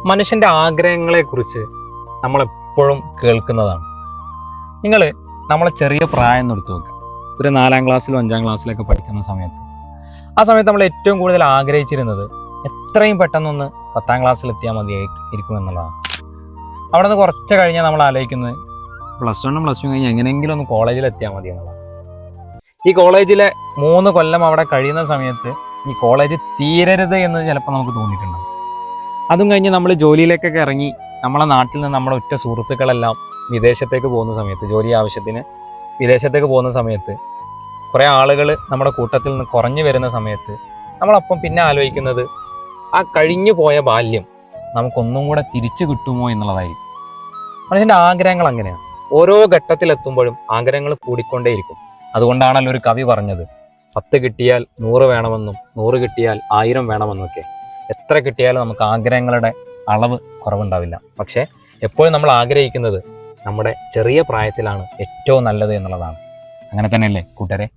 മനുഷ്യൻ്റെ ആഗ്രഹങ്ങളെക്കുറിച്ച് നമ്മളെപ്പോഴും കേൾക്കുന്നതാണ്. നമ്മളെ ചെറിയ പ്രായം എടുത്തു നോക്കുക. ഒരു 4ാം ക്ലാസ്സിലും 5ാം ക്ലാസ്സിലൊക്കെ പഠിക്കുന്ന സമയത്ത് നമ്മൾ ഏറ്റവും കൂടുതൽ ആഗ്രഹിച്ചിരുന്നത് എത്രയും പെട്ടെന്നൊന്ന് 10ാം ക്ലാസ്സിൽ എത്തിയാൽ മതിയായിരിക്കും എന്നുള്ളതാണ്. അവിടെ നിന്ന് കുറച്ച് കഴിഞ്ഞാൽ നമ്മൾ ആലോചിക്കുന്നത് +1 +2 കഴിഞ്ഞ് എങ്ങനെയെങ്കിലും ഒന്ന് കോളേജിൽ എത്തിയാൽ മതി എന്നുള്ളതാണ്. ഈ കോളേജിലെ 3 കൊല്ലം അവിടെ കഴിയുന്ന സമയത്ത് ഈ കോളേജ് തീരരുത് എന്ന് ചിലപ്പോൾ നമുക്ക് തോന്നിയിട്ടുണ്ടാകും. അതും കഴിഞ്ഞ് നമ്മൾ ജോലിയിലേക്കൊക്കെ ഇറങ്ങി നമ്മളെ നാട്ടിൽ നിന്ന് നമ്മുടെ ഉറ്റ സുഹൃത്തുക്കളെല്ലാം വിദേശത്തേക്ക് പോകുന്ന സമയത്ത്, ജോലി ആവശ്യത്തിന് വിദേശത്തേക്ക് പോകുന്ന സമയത്ത്, കുറേ ആളുകൾ നമ്മുടെ കൂട്ടത്തിൽ നിന്ന് കുറഞ്ഞു വരുന്ന സമയത്ത് നമ്മളപ്പം പിന്നെ ആലോചിക്കുന്നത് ആ കഴിഞ്ഞു പോയ ബാല്യം നമുക്കൊന്നും കൂടെ തിരിച്ചു കിട്ടുമോ എന്നുള്ളതായിരിക്കും. മനുഷ്യൻ്റെ ആഗ്രഹങ്ങൾ അങ്ങനെയാണ്. ഓരോ ഘട്ടത്തിലെത്തുമ്പോഴും ആഗ്രഹങ്ങൾ കൂടിക്കൊണ്ടേയിരിക്കും. അതുകൊണ്ടാണല്ലോ ഒരു കവി പറഞ്ഞത് 10 കിട്ടിയാൽ 100 വേണമെന്നും 100 കിട്ടിയാൽ 1000 വേണമെന്നൊക്കെ. എത്ര കിട്ടിയാലും നമുക്ക് ആഗ്രഹങ്ങളുടെ അളവ് കുറവുണ്ടാവില്ല. പക്ഷേ എപ്പോഴും നമ്മൾ ആഗ്രഹിക്കുന്നത് നമ്മുടെ ചെറിയ പ്രായത്തിലാണ് ഏറ്റവും നല്ലത് എന്നുള്ളതാണ്. അങ്ങനെ തന്നെയല്ലേ കൂട്ടരെ?